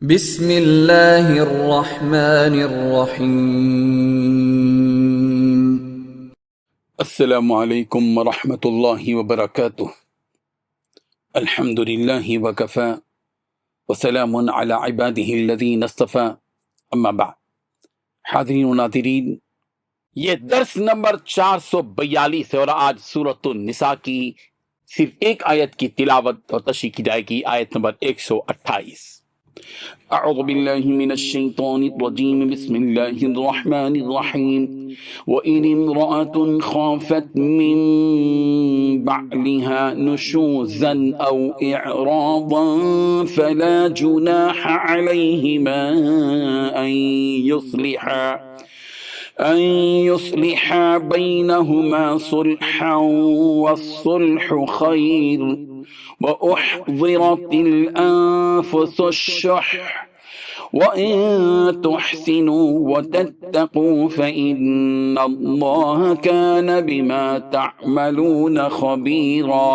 بسم اللہ الرحمن الرحیم۔ السلام علیکم ورحمۃ اللہ وبرکاتہ۔ الحمد للہ وکفی وسلام علی عبادہ الذین اصطفی، اما بعد۔ حاضرین و ناظرین، یہ درس نمبر 442 ہے اور آج سورۃ النساء کی صرف ایک آیت کی تلاوت اور تشریح کی جائے گی، آیت نمبر 128۔ اعوذ باللہ من الشیطان الرجیم، بسم اللہ الرحمن الرحیم۔ وَإِنِ امْرَأَةٌ خَافَتْ مِن بَعْلِهَا نُشُوزًا أَوْ إِعْرَاضًا فَلَا جُنَاحَ عَلَيْهِمَا أن يصلحا بينهما صلحا والصلح خير وأحضرت الأنفس الشح وإن تحسنوا وتتقوا فإن الله كان بما تعملون خبيرا۔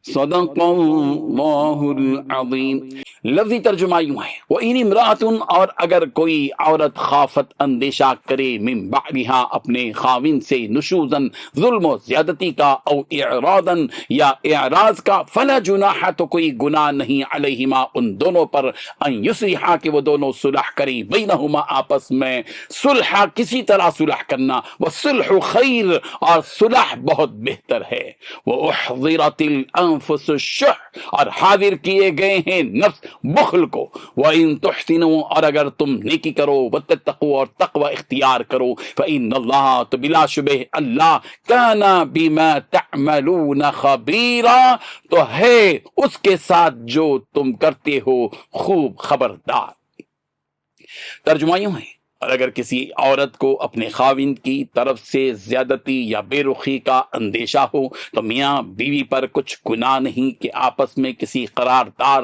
صدق اللہ العظیم۔ لفظی ترجمہ یوں ہے، وَإِنِ امْرَأَةٌ، اور اگر کوئی عورت خافت اندیشہ کرے، من بعلہا اپنے خاوند سے، نشوزن ظلم و زیادتی کا، او اعراضاً یا اعراض کا، فلا جناح تو کوئی گناہ نہیں، علیہما ان دونوں پر، ان یصلحا کہ وہ دونوں صلح کریں، بینہما آپس میں، صلحا کسی طرح صلح کرنا، والصلح خیر اور صلح بہت بہتر ہے، وَأُحْضِرَتِ الْأَنفُسُ الشُّحَّ اور حاضر کیے گئے ہیں نفس بخل کو، وَإِن تُحْسِنُوا اور اگر تم نیکی کرو، وَتَتَّقُوا اور تقوی اختیار کرو، فَإِنَّ اللَّهَ تو بلا شبہ اللہ، كَانَ بِمَا تَعْمَلُونَ خَبِيرًا تو ہے اس کے ساتھ جو تم کرتے ہو خوب خبردار۔ ترجمہ یوں ہے، اور اگر کسی عورت کو اپنے خاوند کی طرف سے زیادتی یا بے رخی کا اندیشہ ہو تو میاں بیوی پر کچھ گناہ نہیں کہ آپس میں کسی قرارداد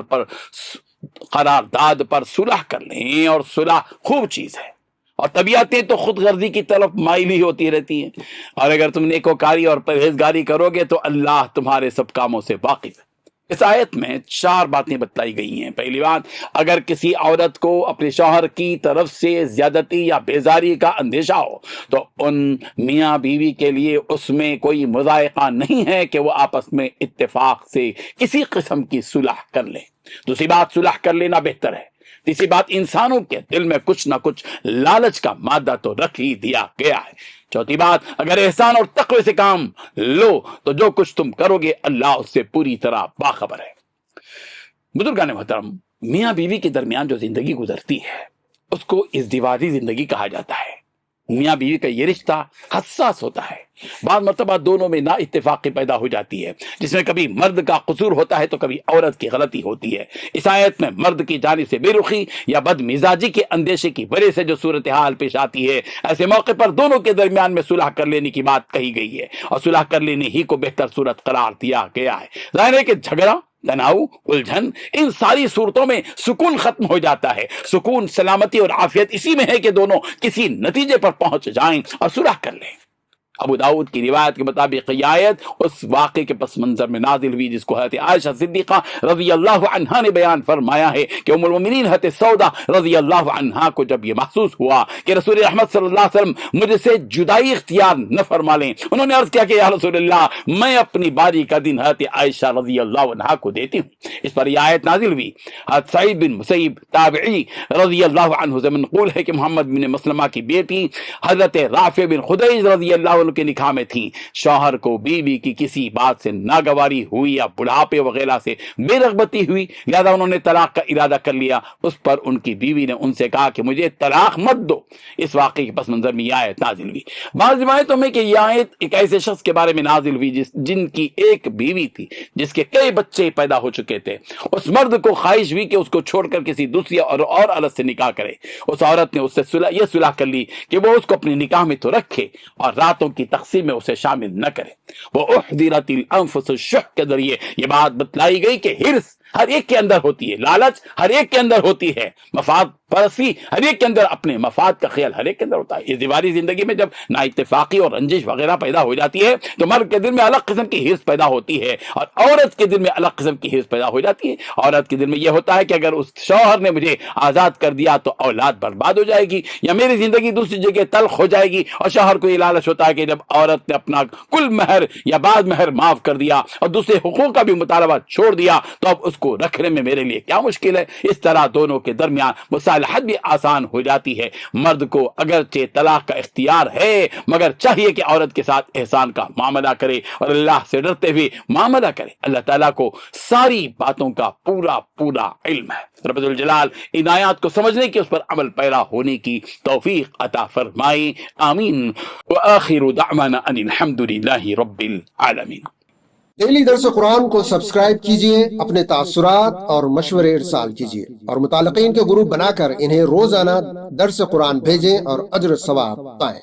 پر صلح کر لیں، اور صلح خوب چیز ہے، اور طبیعتیں تو خود غرضی کی طرف مائل ہی ہوتی رہتی ہیں، اور اگر تم نیکوکاری اور پرہیزگاری کرو گے تو اللہ تمہارے سب کاموں سے واقف ہے۔ اس آیت میں 4 باتیں بتلائی گئی ہیں۔ پہلی بات، اگر کسی عورت کو اپنے شوہر کی طرف سے زیادتی یا بیزاری کا اندیشہ ہو تو ان میاں بیوی کے لیے اس میں کوئی مضائقہ نہیں ہے کہ وہ آپس میں اتفاق سے کسی قسم کی صلح کر لیں۔ دوسری بات، صلح کر لینا بہتر ہے۔ تیسری بات، انسانوں کے دل میں کچھ نہ کچھ لالچ کا مادہ تو رکھ ہی دیا گیا ہے۔ چوتھی بات، اگر احسان اور تقوی سے کام لو تو جو کچھ تم کرو گے اللہ اس سے پوری طرح باخبر ہے۔ بزرگان محترم، میاں بیوی کے درمیان جو زندگی گزرتی ہے اس کو ازدواجی زندگی کہا جاتا ہے۔ میاں بیوی کا یہ رشتہ حساس ہوتا ہے، بعض مرتبہ دونوں میں نا اتفاقی پیدا ہو جاتی ہے، جس میں کبھی مرد کا قصور ہوتا ہے تو کبھی عورت کی غلطی ہوتی ہے۔ اس آیت میں مرد کی جانب سے بے رخی یا بد مزاجی کے اندیشے کی وجہ سے جو صورتحال پیش آتی ہے، ایسے موقع پر دونوں کے درمیان میں صلح کر لینے کی بات کہی گئی ہے، اور صلح کر لینے ہی کو بہتر صورت قرار دیا گیا ہے۔ ظاہر ہے کہ جھگڑا، تناؤ، الجھن، ان ساری صورتوں میں سکون ختم ہو جاتا ہے۔ سکون، سلامتی اور عافیت اسی میں ہے کہ دونوں کسی نتیجے پر پہنچ جائیں اور صلح کر لیں۔ ابو داؤد کی روایت کے مطابق یہ آیت اس واقعے کے پس منظر میں نازل ہوئی جس کو حضرت عائشہ صدیقہ رضی اللہ عنہا نے بیان فرمایا ہے کہ ام المؤمنین حضرت سودا رضی اللہ عنہا کو جب یہ محسوس ہوا کہ رسول رحمت صلی اللہ علیہ وسلم مجھ سے جدائی اختیار نہ فرما لیں، انہوں نے عرض کیا کہ یا رسول اللہ، میں اپنی باری کا دن حضرت عائشہ رضی اللہ عنہا کو دیتی ہوں۔ اس پر یہ آیت نازل ہوئی۔ حضرت سعید بن مسیب تابعی رضی اللہ عنہ سے منقول ہے کہ محمد بن مسلمہ کی بیٹی حضرت رافع بن خدیج رضی اللہ عنہ کے نکاح میں تھیں، شوہر کو بیوی کی کسی بات سے ناگواری ہوئی یا بڑھاپے وغیرہ سے بے رغبتی ہوئی، لہذا انہوں نے طلاق کا ارادہ کر لیا۔ اس پر ان کی بیوی نے ان سے کہا کہ مجھے طلاق مت دو۔ اس واقعے کے پس منظر میں یہ آیت نازل ہوئی۔ بعض روایتوں میں کہ یہ آیت ایک ایسے شخص کے بارے میں نازل ہوئی جن کی ایک بیوی تھی جس کے کئی بچے پیدا ہو چکے تھے۔ اس مرد کو خواہش ہوئی کہ اس کو چھوڑ کر کسی دوسری اور عورت سے نکاح کرے۔ اس عورت نے اس سے یہ صلح کر لی کہ وہ اس کو اپنے نکاح میں تو رکھے اور راتوں کی تقسیم میں اسے شامل نہ کرے۔ وہ احضرت الانفس الشح کے ذریعے یہ بات بتلائی گئی کہ ہرس ہر ایک کے اندر ہوتی ہے، لالچ ہر ایک کے اندر ہوتی ہے، مفاد پرستی ہر ایک کے اندر، اپنے مفاد کا خیال ہر ایک کے اندر ہوتا ہے۔ اس دیواری زندگی میں جب نا اتفاقی اور رنجش وغیرہ پیدا ہو جاتی ہے تو مرد کے دل میں الگ قسم کی حرص پیدا ہوتی ہے، اور عورت کے دل میں الگ قسم کی حرص پیدا ہو جاتی ہے۔ عورت کے دل میں یہ ہوتا ہے کہ اگر اس شوہر نے مجھے آزاد کر دیا تو اولاد برباد ہو جائے گی، یا میری زندگی دوسری جگہ تلخ ہو جائے گی، اور شوہر کو یہ لالچ ہوتا ہے کہ جب عورت نے اپنا کل مہر یا بعض مہر معاف کر دیا اور دوسرے حقوق کا بھی مطالبہ چھوڑ دیا تو اب اس کو رکھنے میں میرے لیے کیا مشکل ہے۔ اس طرح دونوں کے درمیان مصالحت بھی آسان ہو جاتی ہے۔ مرد کو اگرچہ طلاق کا اختیار ہے، مگر چاہیے کہ عورت کے ساتھ احسان کا معاملہ کرے اور اللہ سے ڈرتے ہوئے معاملہ کرے۔ اللہ تعالیٰ کو ساری باتوں کا پورا پورا علم ہے۔ رب الجلال ان آیات کو سمجھنے کی، اس پر عمل پیرا ہونے کی توفیق عطا فرمائے، آمین۔ وآخر دعوانا ان الحمد للہ رب العالمین۔ ڈیلی درس قرآن کو سبسکرائب کیجئے، اپنے تاثرات اور مشورے ارسال کیجئے، اور متعلقین کے گروپ بنا کر انہیں روزانہ درس قرآن بھیجیں اور اجر ثواب پائیں۔